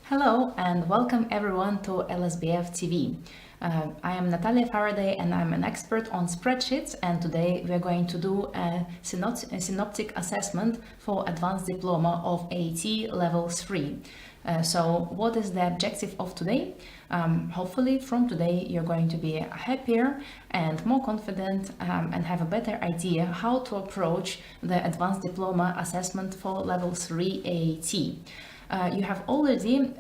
Hello and welcome everyone to LSBF TV. I am Natalia Faraday and I'm an expert on spreadsheets, and today we are going to do a synoptic assessment for advanced diploma of AAT level 3. So what is the objective of today? Hopefully from today you're going to be happier and more confident and have a better idea how to approach the advanced diploma assessment for level 3 AAT. You have already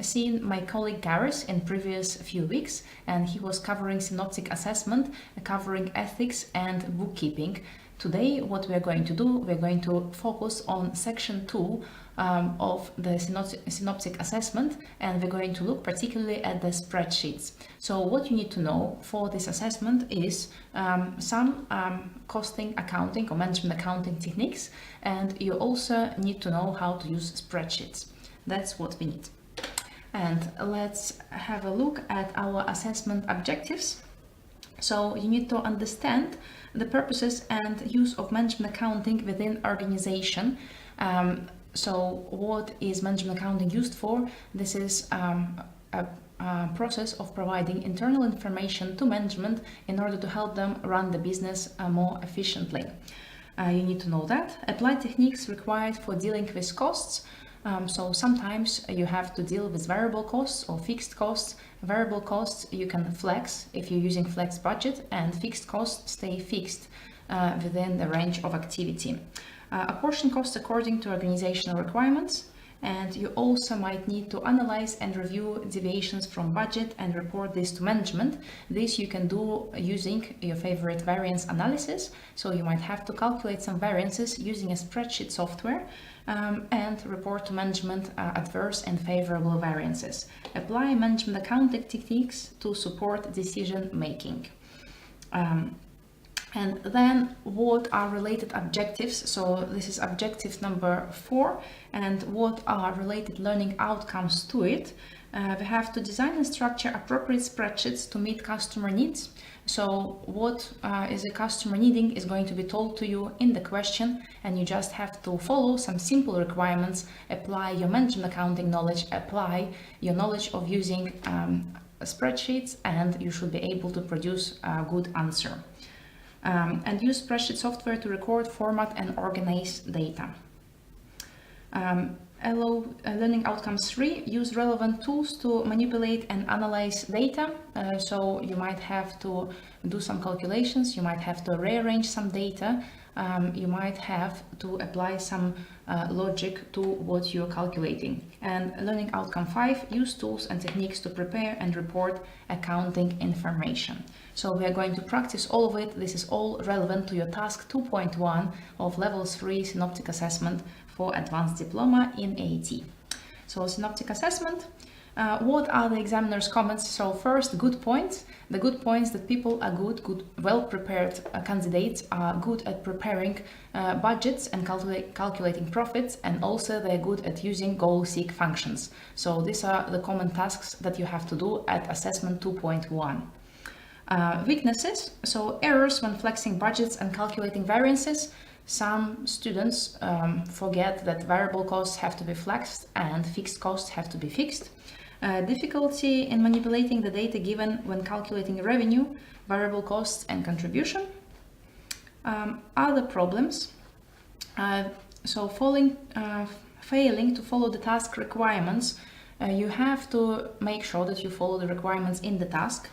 seen my colleague Gareth in previous few weeks, and he was covering synoptic assessment, covering ethics and bookkeeping. Today what we are going to do, we're going to focus on section 2 of the synoptic assessment, and we're going to look particularly at the spreadsheets. So what you need to know for this assessment is some costing accounting or management accounting techniques, and you also need to know how to use spreadsheets. That's what we need. And let's have a look at our assessment objectives. So you need to understand the purposes and use of management accounting within organization. So what is management accounting used for? This is a process of providing internal information to management in order to help them run the business more efficiently. You need to know that. Apply techniques required for dealing with costs. So sometimes you have to deal with variable costs or fixed costs. Variable costs you can flex if you're using flex budget, and fixed costs stay fixed within the range of activity. Apportion costs according to organizational requirements, and you also might need to analyze and review deviations from budget and report this to management. This you can do using your favorite variance analysis. So you might have to calculate some variances using a spreadsheet software and report to management adverse and favorable variances. Apply management accounting techniques to support decision making. And then what are related objectives? So this is objective number 4, and what are related learning outcomes to it? We have to design and structure appropriate spreadsheets to meet customer needs. So what is a customer needing is going to be told to you in the question, and you just have to follow some simple requirements, apply your management accounting knowledge, apply your knowledge of using spreadsheets, and you should be able to produce a good answer. And use spreadsheet software to record, format and organize data. Learning outcomes 3, use relevant tools to manipulate and analyze data. So you might have to do some calculations, you might have to rearrange some data, you might have to apply some logic to what you're calculating. And learning outcome 5, use tools and techniques to prepare and report accounting information. So we are going to practice all of it. This is all relevant to your task 2.1 of level 3 synoptic assessment for advanced diploma in AAT. So synoptic assessment. What are the examiner's comments? So first, good points. The good points that people are good, well-prepared candidates are good at preparing budgets and calculating profits, and also they're good at using goal-seek functions. So these are the common tasks that you have to do at assessment 2.1. Weaknesses, so errors when flexing budgets and calculating variances. Some students forget that variable costs have to be flexed and fixed costs have to be fixed. Difficulty in manipulating the data given when calculating revenue, variable costs and contribution. Other problems, so failing to follow the task requirements. You have to make sure that you follow the requirements in the task.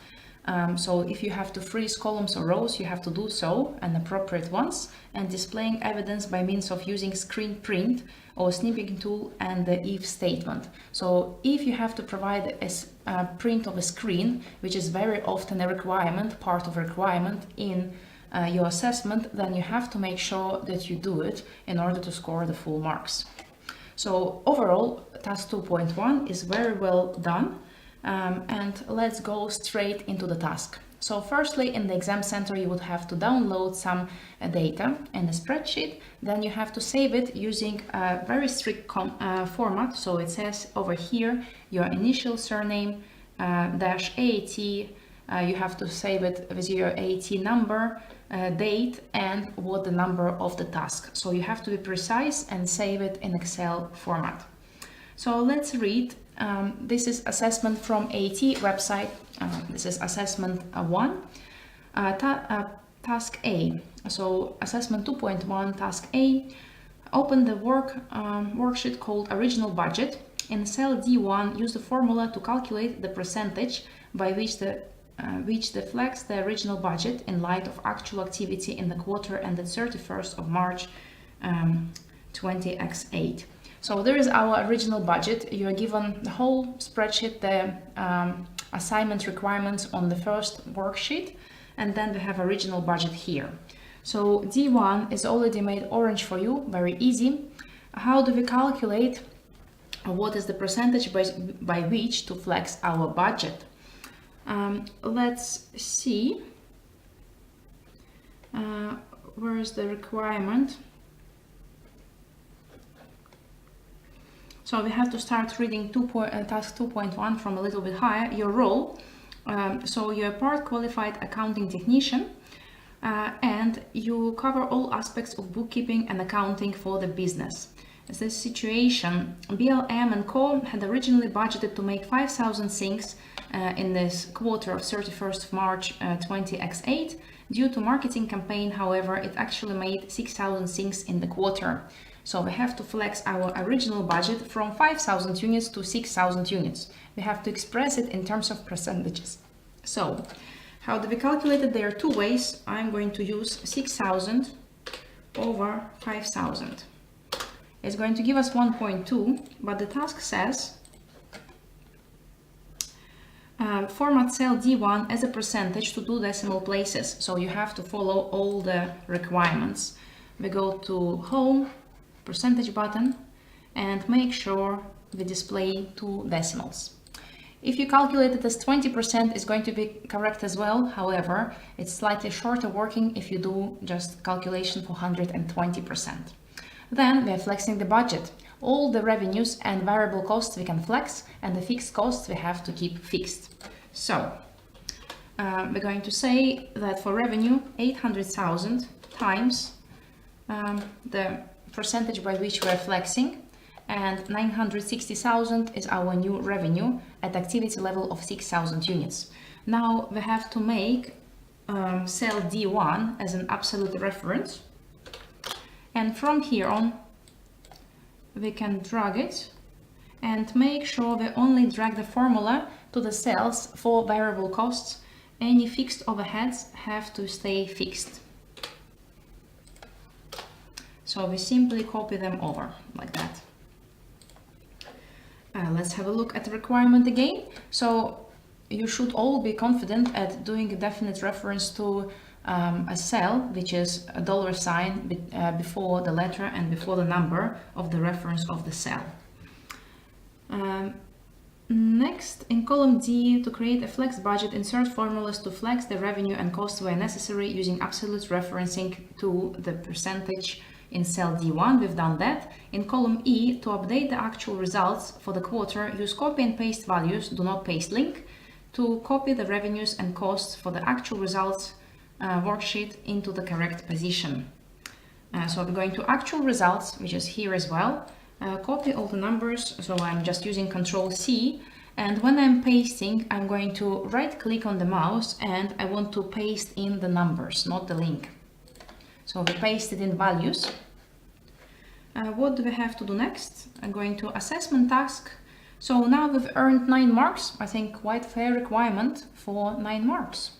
So if you have to freeze columns or rows, you have to do so, and appropriate ones, and displaying evidence by means of using screen print or snipping tool and the if statement. So if you have to provide a print of a screen, which is very often a requirement, part of a requirement in your assessment, then you have to make sure that you do it in order to score the full marks. So overall, task 2.1 is very well done. And let's go straight into the task. So firstly, in the exam center, you would have to download some data in a spreadsheet. Then you have to save it using a very strict format. So it says over here, your initial surname, dash AAT. You have to save it with your AAT number, date, and what the number of the task. So you have to be precise and save it in Excel format. So let's read This is assessment from AAT website. This is assessment 1. Task A. So assessment 2.1, task A. Open the worksheet called original budget. In cell D1, use the formula to calculate the percentage by which deflects the original budget in light of actual activity in the quarter ended 31st of March 20x8. So there is our original budget. You are given the whole spreadsheet, the assignment requirements on the first worksheet, and then we have original budget here. So D1 is already made orange for you, very easy. How do we calculate what is the percentage by which to flex our budget? Let's see. Where is the requirement? So we have to start reading task 2.1 from a little bit higher. Your role. So you're a part qualified accounting technician, and you cover all aspects of bookkeeping and accounting for the business. As this situation, BLM and Co. had originally budgeted to make 5,000 sinks in this quarter of 31st of March 20x8. Due to marketing campaign, however, it actually made 6,000 sinks in the quarter. So we have to flex our original budget from 5,000 units to 6,000 units. We have to express it in terms of percentages. So how do we calculate it? There are two ways. I'm going to use 6,000 over 5,000. It's going to give us 1.2, but the task says format cell D1 as a percentage to 2 decimal places. So you have to follow all the requirements. We go to Home, percentage button, and make sure we display 2 decimals. If you calculate it as 20%, it's going to be correct as well. However, it's slightly shorter working if you do just calculation for 120%. Then we are flexing the budget. All the revenues and variable costs we can flex, and the fixed costs we have to keep fixed. So we're going to say that for revenue, 800,000 times the percentage by which we're flexing, and 960,000 is our new revenue at activity level of 6,000 units. Now we have to make cell D1 as an absolute reference, and from here on we can drag it and make sure we only drag the formula to the cells for variable costs. Any fixed overheads have to stay fixed. So we simply copy them over like that. Let's have a look at the requirement again. So you should all be confident at doing a definite reference to a cell, which is a $sign before the letter and before the number of the reference of the cell. Next, in column D, to create a flex budget, insert formulas to flex the revenue and costs where necessary using absolute referencing to the percentage in cell D1. We've done that. In column E, to update the actual results for the quarter, use copy and paste values, do not paste link, to copy the revenues and costs for the actual results worksheet into the correct position. So we're going to actual results, which is here as well. Copy all the numbers, so I'm just using Ctrl+C, and when I'm pasting, I'm going to right click on the mouse and I want to paste in the numbers, not the link. So we paste it in values. What do we have to do next? I'm going to assessment task. So now we've earned 9 marks. I think quite fair requirement for 9 marks.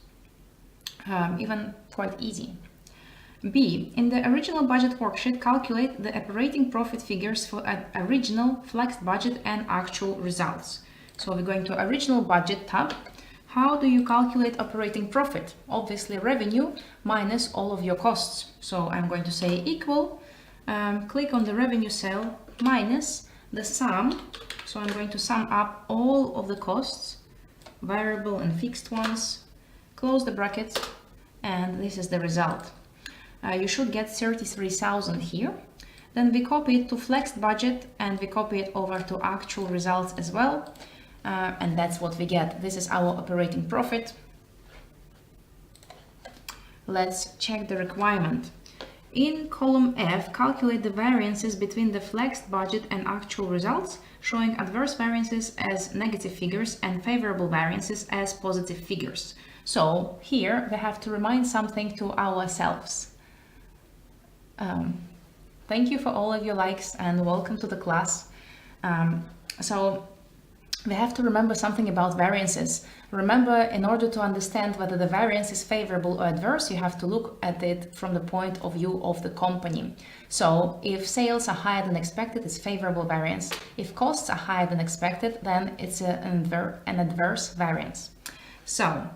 Even quite easy. B. In the original budget worksheet, calculate the operating profit figures for an original flexed budget and actual results. So we're going to original budget tab. How do you calculate operating profit? Obviously revenue minus all of your costs. So I'm going to say equal, click on the revenue cell, minus the sum. So I'm going to sum up all of the costs, variable and fixed ones, close the bracket, and this is the result. You should get 33,000 here. Then we copy it to flexed budget and we copy it over to actual results as well. And that's what we get. This is our operating profit. Let's check the requirement. In column F, calculate the variances between the flexed budget and actual results, showing adverse variances as negative figures and favorable variances as positive figures. So here we have to remind something to ourselves. Thank you for all of your likes and welcome to the class. So we have to remember something about variances. Remember, in order to understand whether the variance is favorable or adverse, you have to look at it from the point of view of the company. So if sales are higher than expected, it's favorable variance. If costs are higher than expected, then it's an adverse variance. So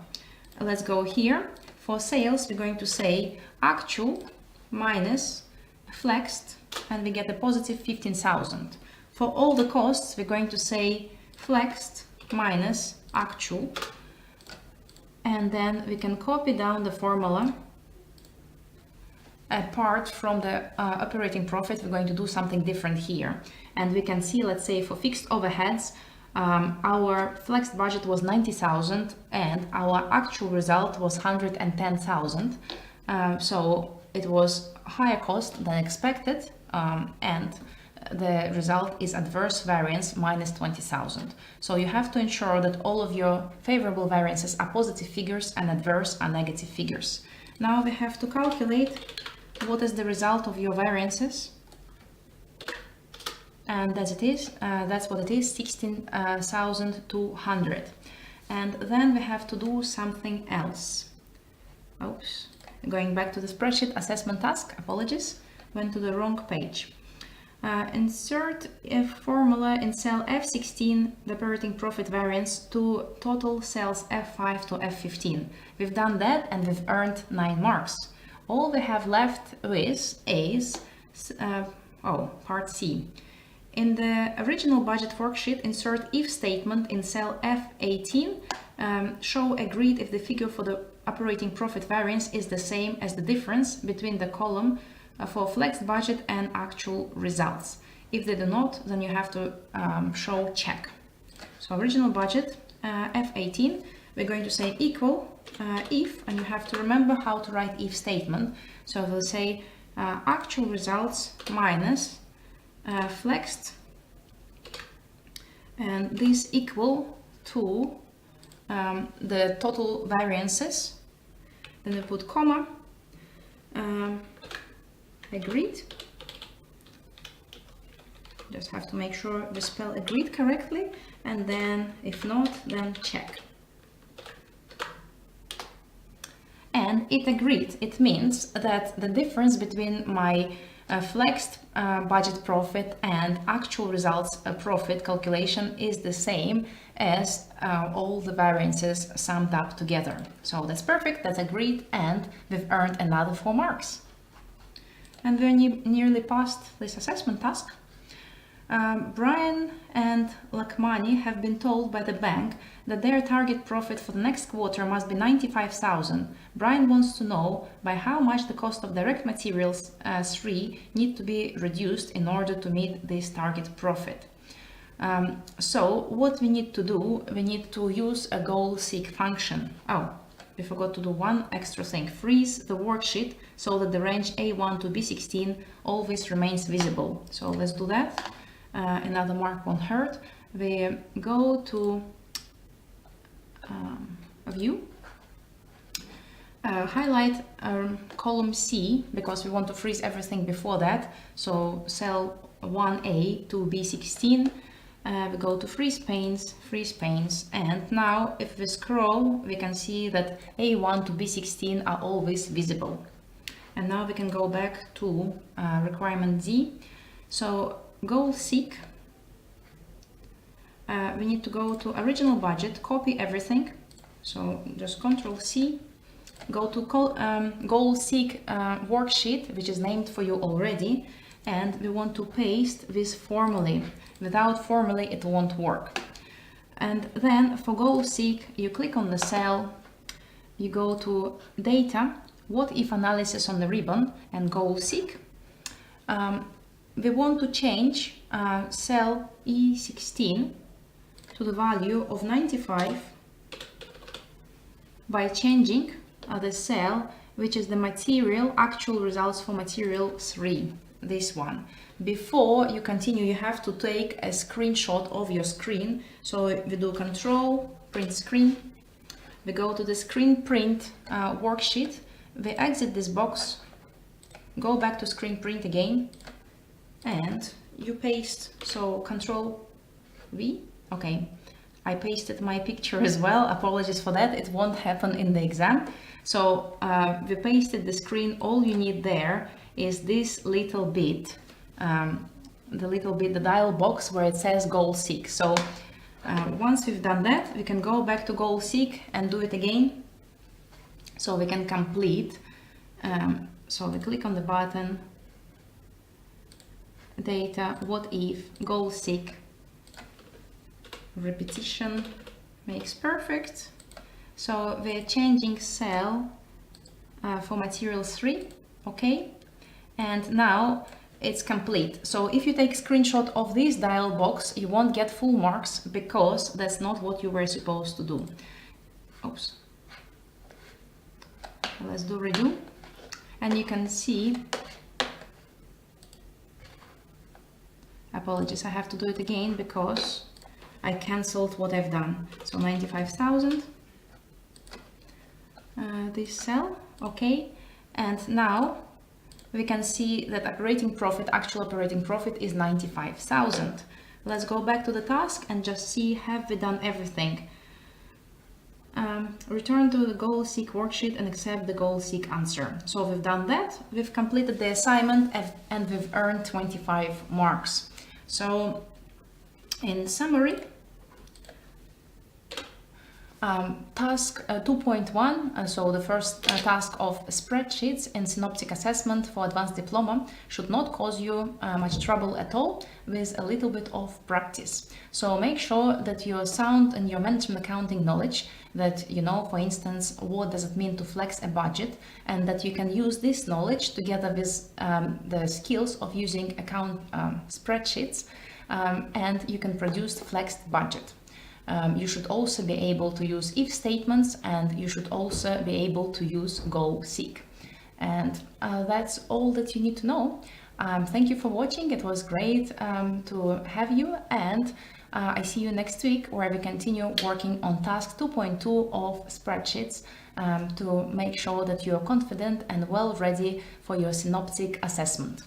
let's go here. For sales, we're going to say actual minus flexed, and we get a positive 15,000. For all the costs, we're going to say flexed minus actual, and then we can copy down the formula. Apart from the operating profit, we're going to do something different here, and we can see, let's say for fixed overheads, our flexed budget was 90,000 and our actual result was 110,000. So it was higher cost than expected, and the result is adverse variance minus 20,000. So you have to ensure that all of your favorable variances are positive figures and adverse are negative figures. Now we have to calculate what is the result of your variances. And as it is, that's what it is, 16,200. And then we have to do something else. Oops, going back to the spreadsheet assessment task, apologies, went to the wrong page. Insert a formula in cell F16, the operating profit variance, to total cells F5 to F15. We've done that and we've earned 9 marks. All we have left with is part C. In the original budget worksheet, insert if statement in cell F18. Show agreed if the figure for the operating profit variance is the same as the difference between the column for flexed budget and actual results. If they do not, then you have to show check. So original budget, F18, we're going to say equal if, and you have to remember how to write if statement. So we'll say actual results minus flexed, and this equal to the total variances. Then we put comma, agreed. Just have to make sure we spell agreed correctly, and then if not, then check. And it agreed. It means that the difference between my flexed budget profit and actual results profit calculation is the same as all the variances summed up together. So that's perfect, that's agreed, and we've earned another 4 marks. And we're nearly past this assessment task. Brian and Lakmani have been told by the bank that their target profit for the next quarter must be 95,000. Brian wants to know by how much the cost of direct materials 3 need to be reduced in order to meet this target profit. So what we need to do, we need to use a goal seek function. Oh, we forgot to do one extra thing. Freeze the worksheet so that the range A1 to B16 always remains visible. So let's do that. Another mark won't hurt. We go to view, highlight column C because we want to freeze everything before that. So cell 1A to B16. We go to freeze panes, and now if we scroll, we can see that A1 to B16 are always visible. And now we can go back to requirement D. So goal seek, we need to go to original budget, copy everything. So just Control C, go to goal seek worksheet, which is named for you already, and we want to paste this formulae. Without formulae, it won't work. And then for goal seek, you click on the cell, you go to data, what if analysis on the ribbon, and goal seek. We want to change cell E16 to the value of 95 by changing the cell which is the material, actual results for material 3, this one. Before you continue, you have to take a screenshot of your screen. So we do Control, Print Screen. We go to the Screen Print worksheet. We exit this box, go back to Screen Print again, and you paste. So Control V. Okay, I pasted my picture as well. Apologies for that. It won't happen in the exam. So we pasted the screen. All you need there is this little bit. The dial box where it says goal seek. So once we've done that, we can go back to goal seek and do it again. So we can complete. So we click on the button, data, what if, goal seek, repetition makes perfect. So we're changing cell for material 3, okay? And now it's complete. So if you take screenshot of this dial box, you won't get full marks because that's not what you were supposed to do. Oops. Let's do redo. And you can see, apologies, I have to do it again because I cancelled what I've done. So 95,000, this cell, okay? And now we can see that actual operating profit is 95,000. Let's go back to the task and just see, have we done everything? Return to the goal seek worksheet and accept the goal seek answer. So we've done that, we've completed the assignment and we've earned 25 marks. So in summary, task 2.1, so the first task of spreadsheets in Synoptic assessment for advanced diploma should not cause you much trouble at all with a little bit of practice. So make sure that you're sound in your management accounting knowledge, that you know, for instance, what does it mean to flex a budget, and that you can use this knowledge together with the skills of using account spreadsheets, and you can produce flexed budget. You should also be able to use if statements, and you should also be able to use goal seek. And that's all that you need to know. Thank you for watching. It was great to have you, and I see you next week where we continue working on task 2.2 of spreadsheets to make sure that you're confident and well ready for your Synoptic assessment.